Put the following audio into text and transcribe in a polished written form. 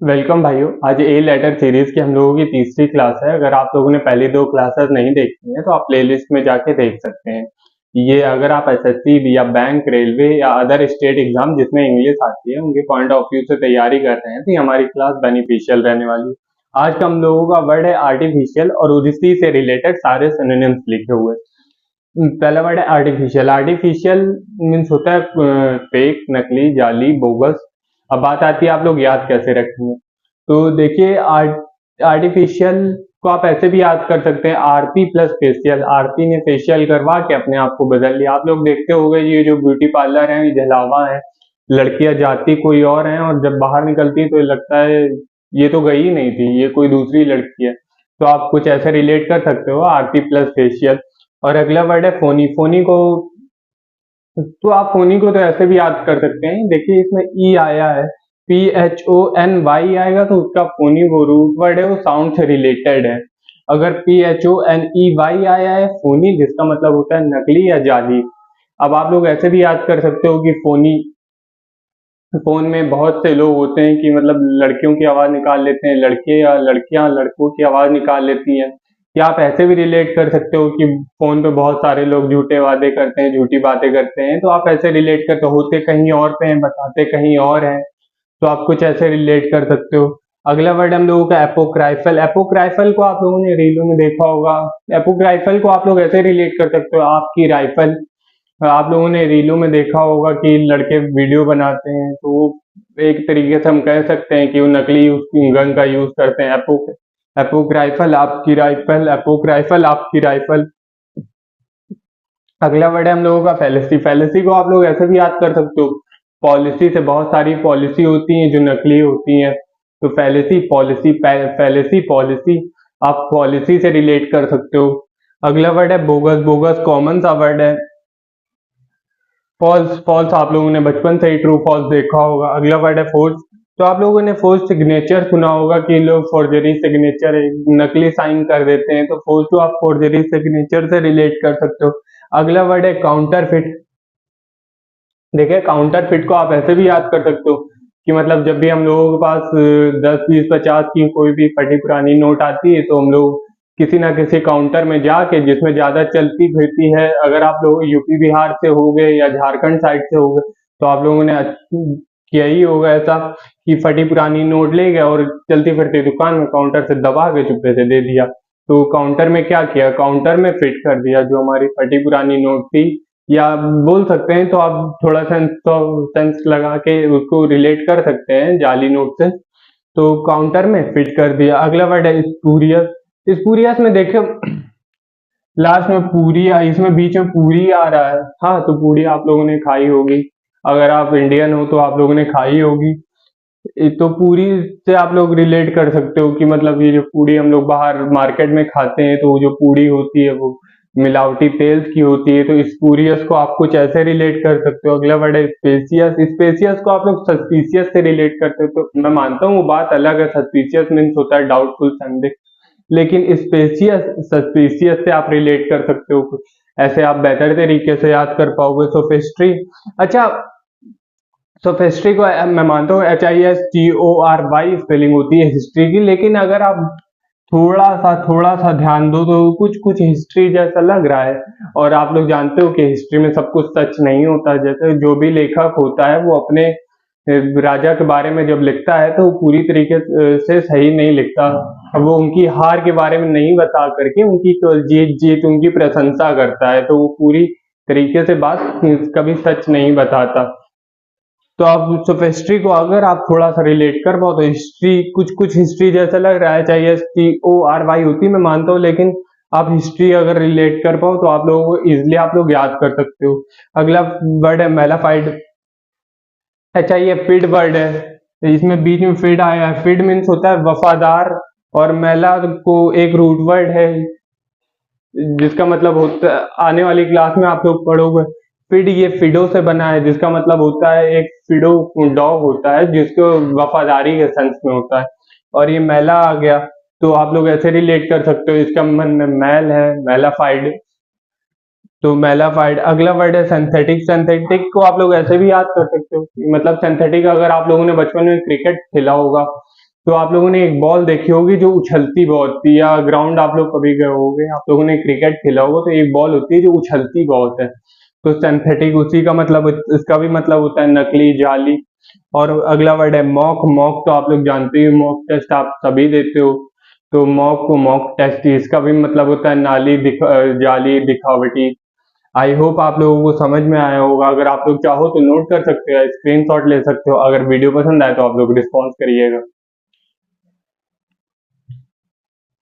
Welcome भाइयों। आज a letter series की हम लोगों की तीसरी क्लास है। अगर आप लोगों ने पहली दो क्लासेस नहीं देखी हैं तो आप प्लेलिस्ट में जाके देख सकते हैं। ये अगर आप एसएससी या बैंक, रेलवे या अदर स्टेट एग्जाम जिसमें इंग्लिश आती है उनके पॉइंट ऑफ व्यू से तैयारी कर रहे हैं तो ये हमारी क्लास बेनिफिशियल रहने वाली है। आज का हम लोगों का वर्ड है आर्टिफिशियल और उसी से रिलेटेड सारे सिनोनिम्स लिखे हुए हैं। पहला वर्ड है आर्टिफिशियल। आर्टिफिशियल मीन्स होता है फेक, नकली, जाली, बोगस। अब बात आती है आप लोग याद कैसे रखेंगे। तो देखिए आर्टिफिशियल को आप ऐसे भी याद कर सकते हैं, आरती प्लस फेशियल। आरती ने फेशियल करवा के अपने आप को बदल लिया। आप लोग देखते होंगे ये जो ब्यूटी पार्लर है ये जहलावा है, लड़कियां जाती कोई और हैं और जब बाहर निकलती तो लगता है ये तो गई ही नहीं थी, ये कोई दूसरी लड़की है। तो आप कुछ ऐसे रिलेट कर सकते हो आरती प्लस फेशियल। और अगला वर्ड है फोनी। फोनी को तो आप फोनी को तो ऐसे भी याद कर सकते हैं। देखिए इसमें ई आया है, PHONY आएगा तो उसका फोनी वो रूट वर्ड है, वो साउंड से रिलेटेड है। अगर PHONEY आया है फोनी, जिसका मतलब होता है नकली या जाली। अब आप लोग ऐसे भी याद कर सकते हो कि फोनी, फोन में बहुत से लोग होते हैं कि मतलब लड़कियों की आवाज निकाल लेते हैं, लड़के या लड़कियां लड़कों की आवाज निकाल लेती हैं। या आप ऐसे भी रिलेट कर सकते हो कि फोन पे बहुत सारे लोग झूठे वादे करते हैं, झूठी बातें करते हैं, तो आप ऐसे रिलेट करते हो, होते कहीं और पे हैं बताते कहीं और हैं। तो आप कुछ ऐसे रिलेट कर सकते हो। अगला वर्ड हम लोगों का एपोक्राइफल। एपोक्राइफल को आप लोगों ने रीलों में देखा होगा। एपोक्राइफल को आप लोग ऐसे रिलेट कर सकते हो, आपकी राइफल। आप लोगों ने रीलों में देखा होगा कि लड़के वीडियो बनाते हैं तो वो एक तरीके से हम कह सकते हैं कि वो नकली गन का यूज करते हैं। एपोक्राइफल आपकी राइफल, एपोक्राइफल आपकी राइफल। अगला वर्ड है हम लोगों का फैलेसी। फैलेसी को आप लोग ऐसे भी याद कर सकते हो, पॉलिसी से बहुत सारी पॉलिसी होती हैं जो नकली होती हैं। तो फैलेसी पॉलिसी, फैलेसी पॉलिसी, आप पॉलिसी से रिलेट कर सकते हो। अगला वर्ड है बोगस। बोगस कॉमन सा वर्ड है। फॉल्स, फॉल्स आप लोगों ने बचपन से ही ट्रू फॉल्स देखा होगा। अगला वर्ड है फोर्स। तो आप लोगों ने फोर्स सिग्नेचर सुना होगा कि लोग फोर्जरी सिग्नेचर नकली साइन कर देते हैं, तो फोर्स को आप फोर्जरी सिग्नेचर से रिलेट कर सकते हो। अगला वर्ड है काउंटरफिट। देखिए काउंटरफिट को आप ऐसे भी याद कर सकते हो कि मतलब जब भी हम लोगों के पास 10, 20, 50 की कोई भी फटी पुरानी नोट आती है तो हम लोग किसी ना किसी काउंटर में जाके जिसमें ज्यादा चलती फिरती है, अगर आप लोग यूपी बिहार से हो गए या झारखंड साइड से हो गए तो आप लोगों ने किया ही होगा ऐसा कि फटी पुरानी नोट ले गया और चलती फिरती दुकान में काउंटर से दबा के चुप्पे से दे दिया। तो काउंटर में क्या किया, काउंटर में फिट कर दिया जो हमारी फटी पुरानी नोट थी। या बोल सकते हैं तो आप थोड़ा सेंस लगा के उसको रिलेट कर सकते हैं जाली नोट से। तो काउंटर में फिट कर दिया। अगला वर्ड है स्पूरियस। स्पूरियस में देखिए लास्ट में पूरी इसमें बीच में पूरी आ रहा है। हाँ तो पूरी आप लोगों ने खाई होगी, अगर आप इंडियन हो तो आप लोगों ने खाई होगी। तो पूरी से आप लोग रिलेट कर सकते हो कि मतलब ये जो पूरी हम लोग बाहर मार्केट में खाते हैं तो वो जो पूरी होती है वो मिलावटी तेल की होती है। तो स्पूरियस को आप कुछ ऐसे रिलेट कर सकते हो। अगला वर्ड है स्पेसियस। स्पेसियस को आप लोग सस्पिशियस से रिलेट करते हो, तो मैं मानता हूँ वो बात अलग है। सस्पिशियस मीन्स होता है डाउटफुल, संदिग्ध, लेकिन स्पेसियस सस्पिशियस से आप रिलेट कर सकते हो कुछ ऐसे, आप बेहतर तरीके से याद कर पाओगे। सोफिस्ट्री। अच्छा, सोफिस्ट्री को मैं मानता हूँ HISTORY स्पेलिंग होती है हिस्ट्री की, लेकिन अगर आप थोड़ा सा ध्यान दो तो कुछ कुछ हिस्ट्री जैसा लग रहा है। और आप लोग जानते हो कि हिस्ट्री में सब कुछ सच नहीं होता। जैसे जो भी लेखक होता है वो अपने राजा के बारे में जब लिखता है तो वो पूरी तरीके से सही नहीं लिखता। अब वो उनकी हार के बारे में नहीं बता करके उनकी जीत जीत उनकी प्रशंसा करता है, तो वो पूरी तरीके से बात कभी सच नहीं बताता। तो आप सोफिस्ट्री को अगर आप थोड़ा सा रिलेट कर पाओ तो हिस्ट्री कुछ कुछ हिस्ट्री जैसा लग रहा है। चाहिए STORY होती मैं मानता हूँ, लेकिन आप हिस्ट्री अगर रिलेट कर पाओ तो आप लोगों को इजिली आप लोग याद कर सकते हो। अगला वर्ड है मेलाफाइड। अच्छा ये फिड वर्ड है, इसमें बीच में फिड आया है। फिड मीन्स होता है वफादार, और मेला को एक रूट वर्ड है जिसका मतलब होता है, आने वाली क्लास में आप लोग पढ़ोगे। फिड ये फिडो से बना है जिसका मतलब होता है एक फिडो डॉग होता है जिसको वफादारी के सेंस में होता है। और ये मैला आ गया तो आप लोग ऐसे रिलेट कर सकते हो, इसका मन में मैल है, मैलाफाइड। तो मैलाफाइड। अगला वर्ड है सिंथेटिक। सिंथेटिक को आप लोग ऐसे भी याद कर सकते हो, मतलब सिंथेटिक अगर आप लोगों ने बचपन में क्रिकेट खेला होगा तो आप लोगों ने एक बॉल देखी होगी जो उछलती बहुत थी, या ग्राउंड आप लोग कभी गए होगे, आप लोगों ने क्रिकेट खेला होगा, तो एक बॉल होती है जो उछलती बहुत है। तो सिंथेटिक उसी का मतलब, इसका भी मतलब होता है नकली, जाली। और अगला वर्ड है मॉक। मॉक तो आप लोग जानते ही, मॉक टेस्ट आप सभी देते हो। तो मॉक को मॉक टेस्ट, इसका भी मतलब होता है जाली, दिखावटी। आई होप आप लोगों को समझ में आया होगा। अगर आप लोग चाहो तो नोट कर सकते हो, स्क्रीनशॉट ले सकते हो। अगर वीडियो पसंद आए तो आप लोग रिस्पॉन्स करिएगा।